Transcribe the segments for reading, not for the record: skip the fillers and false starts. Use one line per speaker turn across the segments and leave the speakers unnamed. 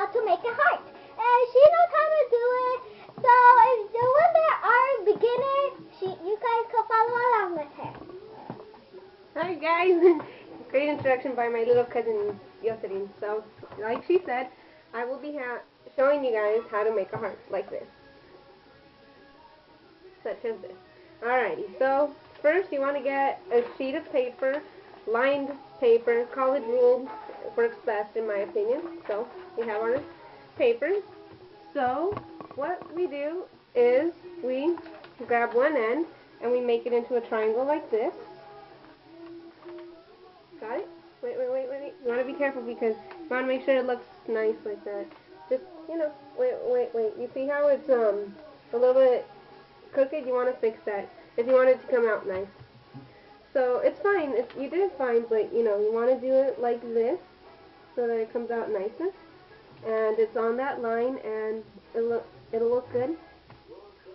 how to make a heart. And she knows how to do it. So if the ones that are beginner, you guys can follow along with her.
Hi guys! Great introduction by my little cousin Yoselin. So, like she said, I will be showing you guys how to make a heart like this. Such as this. Alrighty, so first you want to get a sheet of paper, lined paper. College rule works best in my opinion. So we have our paper. So what we do is we grab one end and we make it into a triangle like this. Got it? Wait. You want to be careful because you want to make sure it looks nice like that. Just, wait. You see how it's a little bit crooked? You want to fix that if you want it to come out nice. So it's fine. You did it fine, but you want to do it like this so that it comes out nicer. And it's on that line, and it'll look good.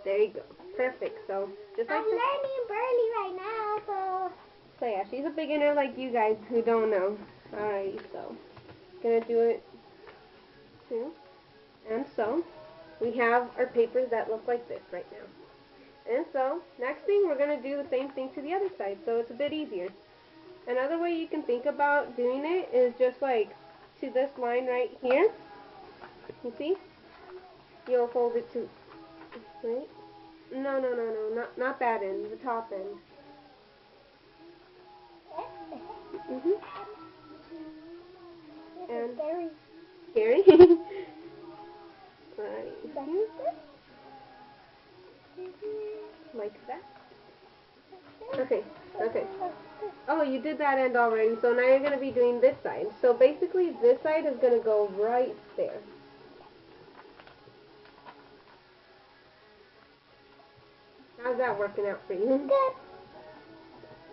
There you go. Perfect. So just like
I'm learning Burley right now,
so yeah, she's a beginner like you guys who don't know. Alrighty, so gonna do it too. And so we have our papers that look like this right now. And so next thing we're gonna do the same thing to the other side, so it's a bit easier. Another way you can think about doing it is just like to this line right here. You see? You'll fold it to right? No, not that end, the top end. And scary. Right. Like that. Okay. Oh, you did that end already, so now you're going to be doing this side. So basically this side is going to go right there. How's that working out for you?
Good.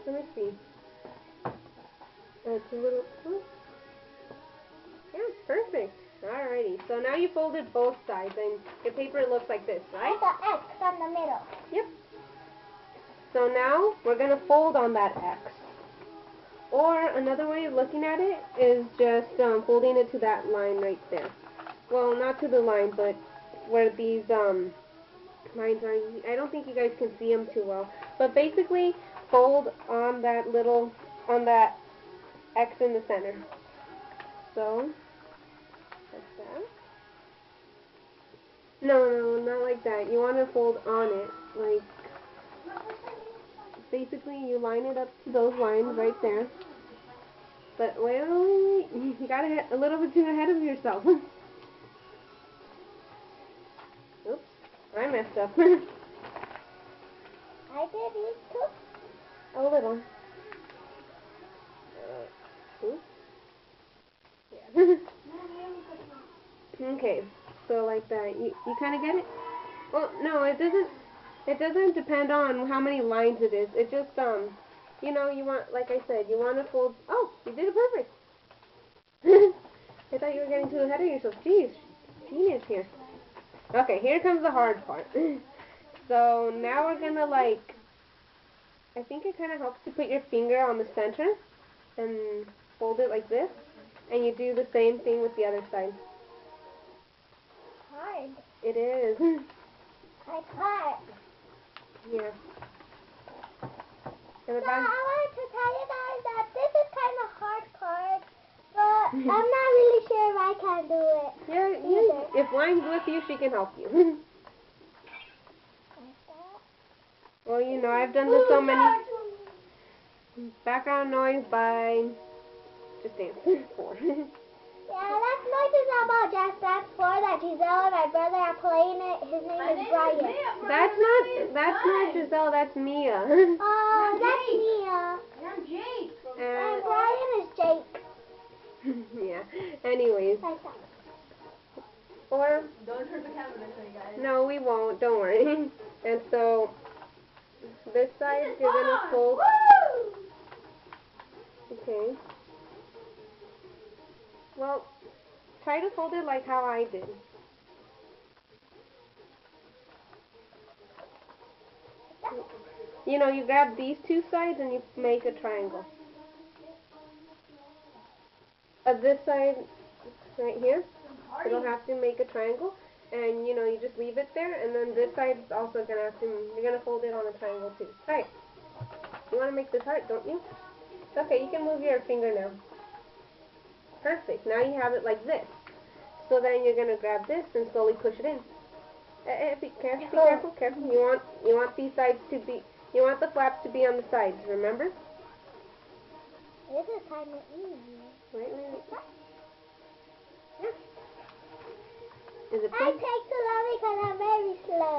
Let me see. That's a little... Yeah, perfect. Alrighty, so now you folded both sides and your paper looks like this, right?
Like an X on the middle.
Yep. So now we're going to fold on that X. Or another way of looking at it is just folding it to that line right there. Well, not to the line, but where these lines are. I don't think you guys can see them too well. But basically, fold on that X in the center. So, like that. No, not like that. You want to fold on it. Like, basically, you line it up to those lines right there. But wait, you got a little bit too ahead of yourself. Oops, I messed up.
I did it too.
A little. Oops. Yeah. Okay, so like that. You kind of get it? Well, no, it doesn't depend on how many lines it is. It just you want, like I said, you want to fold. Oh, you did it perfect. I thought you were getting too ahead of yourself. Jeez, genius here. Okay, here comes the hard part. So now we're gonna I think it kind of helps to put your finger on the center and fold it like this, and you do the same thing with the other side.
Hard.
It is.
It's hard.
Yeah.
So I wanted to tell you guys that this is kind of hard part, but I'm not really sure if I can do it.
Yeah, if Line's with you, she can help you. Well, I've done this so many. Background noise by Just Dance 4.
Yeah, that's noises about Just Dance 4 that Giselle and my brother are playing it. His name is Brian.
That's not Giselle, that's Mia.
Oh, that's Mia.
I'm Jake.
And Brian is Jake.
Yeah. Anyways. Or
Don't hurt the camera this way, guys.
no, we won't. Don't worry. And so this side you're gonna fold. Okay. Well, try to fold it like how I did. You grab these two sides and you make a triangle. This side right here, It'll have to make a triangle, and you know, you just leave it there, and then this side's also gonna have to, you're gonna fold it on a triangle too. Alright, you wanna make this heart, don't you? Okay, you can move your finger now. Perfect, now you have it like this. So then you're gonna grab this and slowly push it in. Be careful, careful. You want these sides to be, you want the flaps to be on the sides, remember?
This is kind of easy.
Wait. Yeah. Is it
I
pink?
take too long because I'm very slow.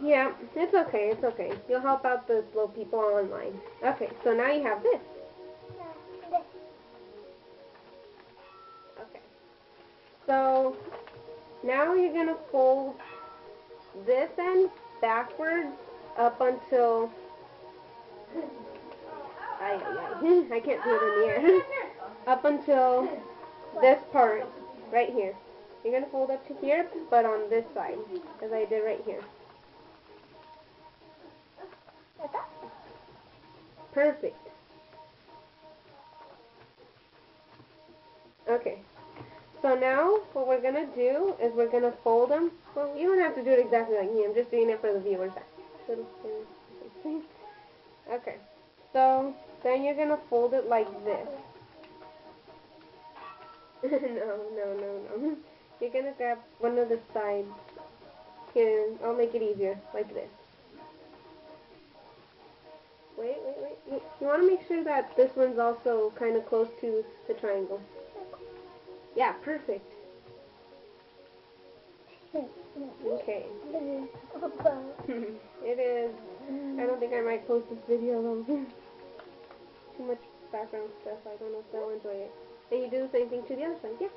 Yeah, it's okay. You'll help out the slow people online. Okay, so now you have this. Okay. So now you're gonna fold this end backwards up until I can't do it in the air. Up until this part right here. You're gonna fold up to here, but on this side, as I did right here. Perfect. Okay. So now what we're gonna do is we're gonna fold them. Well, you don't have to do it exactly like me. I'm just doing it for the viewers. Okay. So then you're gonna fold it like this. No. You're gonna grab one of the sides. Here, I'll make it easier, like this. Wait. You want to make sure that this one's also kind of close to the triangle. Yeah, perfect. Okay. It is. I don't think I might post this video though. Too much background stuff. I don't know if they'll enjoy it. And you do the same thing to the other side, yeah.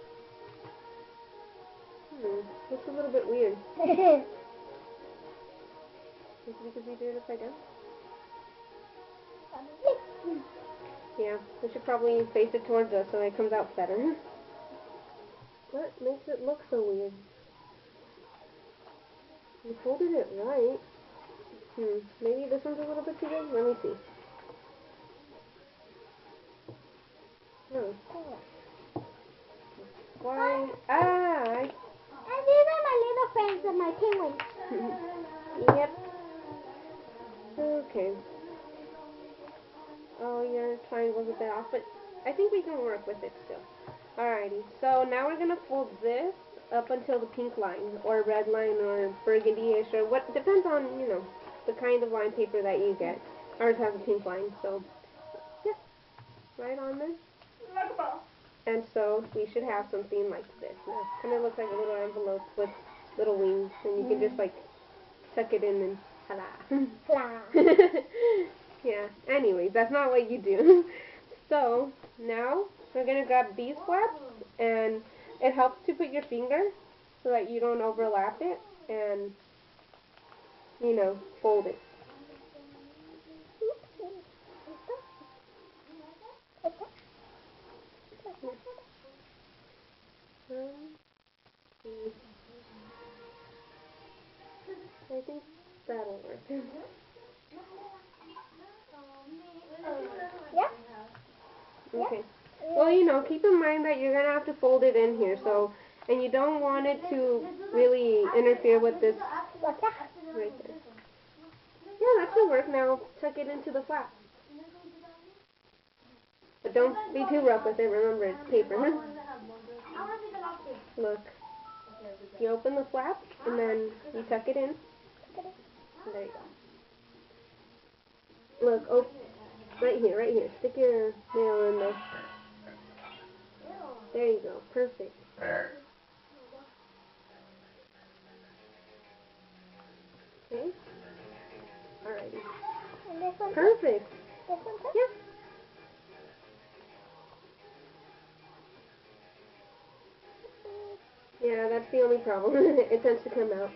Looks a little bit weird. Is it because we did it upside down? Yeah, we should probably face it towards us so it comes out better. What makes it look so weird? You folded it right. Maybe this one's a little bit too big? Let me see. Oh. Why?
And these are my little friends and my penguins.
Yep. Okay. Oh, your triangle's a bit off, but I think we can work with it still. Alrighty, so now we're going to fold this up until the pink line, or red line, or burgundy-ish, or what, depends on, you know, the kind of line paper that you get. Ours has a pink line, so, yeah, right on there. And so we should have something like this. Now, kind of looks like a little envelope with little wings, and you can just, like, tuck it in and ta-da. Yeah, anyways, that's not what you do. So, now, we're going to grab these flaps, and it helps to put your finger so that you don't overlap it, and, you know, fold it. I think that'll work.
Yeah.
Okay. Well, you know, keep in mind that you're going to have to fold it in here, so, and you don't want it to really interfere with this right there. Yeah, that should work. Now, tuck it into the flap. But don't be too rough with it. Remember, it's paper. Look. You open the flap, and then you tuck it in. There you go. Look, oh, right here. Stick your nail in there. There you go. Perfect. Okay. Alrighty.
And this one?
Perfect.
This one too?
Yeah. Yeah, that's the only problem. It tends to come out.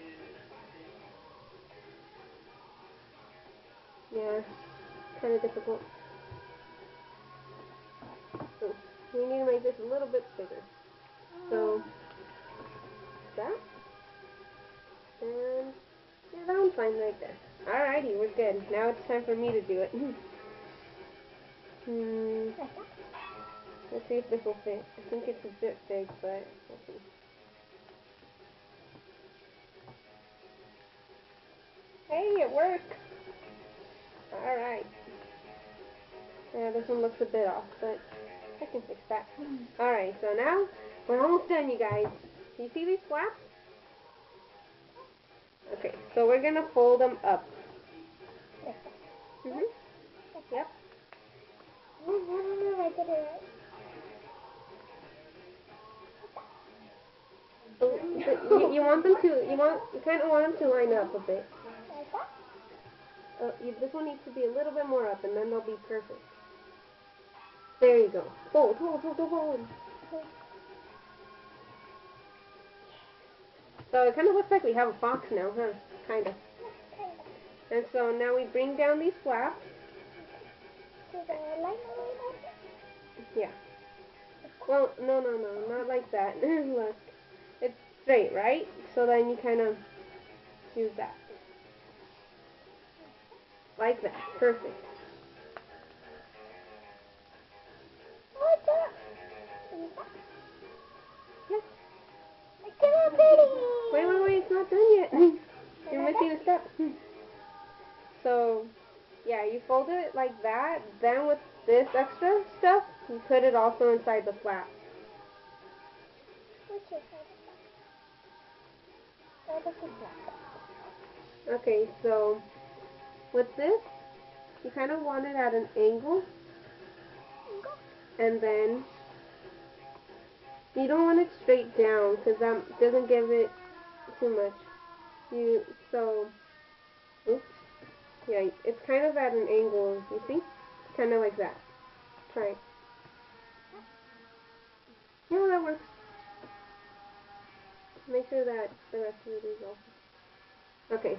Yeah, kind of difficult. So, we need to make this a little bit bigger. So, that. And, yeah, that one's fine right there. Alrighty, we're good. Now it's time for me to do it. Let's see if this will fit. I think it's a bit big, but we'll see. Hey, it worked. Alright. Yeah, this one looks a bit off, but I can fix that. Alright, so now we're almost done, you guys. You see these flaps? Okay, so we're going to fold them up. Mhm. Yep.
I don't know if I did it right.
You want them to, you kind of want them to line up a bit.
Like that?
This one needs to be a little bit more up, and then they'll be perfect. There you go. Fold, fold, fold, fold, fold. So it kind of looks like we have a fox now, huh? Kind of. And so now we bring down these flaps.
Did I line it?
Yeah. Well, no, not like that. Look. It's straight, right? So then you kind of use that. Like that. Perfect.
What's that?
Yeah.
It's so pretty.
Wait, it's not done yet. You're missing a step. So, yeah, you fold it like that. Then with this extra stuff, you put it also inside the flap.
Which is
Okay, so with this, you kind of want it at an angle. And then you don't want it straight down because that doesn't give it too much. Oops. Yeah, it's kind of at an angle, you see? Kind of like that. Try it. Yeah, that works. Make sure that the rest of it is also. Okay.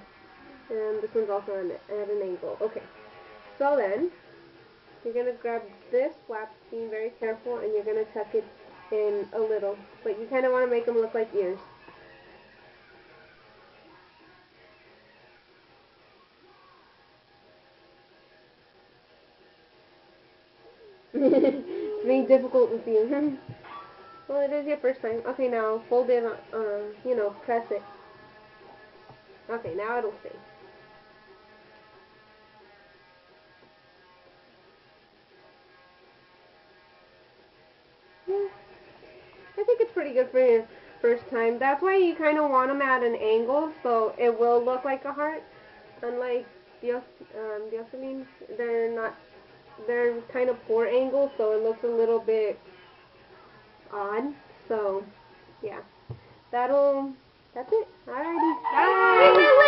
And this one's also at an angle. Okay. So then, you're going to grab this flap, being very careful, and you're going to tuck it in a little. But you kind of want to make them look like ears. It's being difficult with you. Well, it is your first time. Okay, now fold it, press it. Okay, now it'll stay. Yeah, I think it's pretty good for your first time. That's why you kind of want them at an angle, so it will look like a heart. Unlike Diocelines, they're kind of poor angles, so it looks a little bit odd. So, yeah, that's it. Alrighty, bye.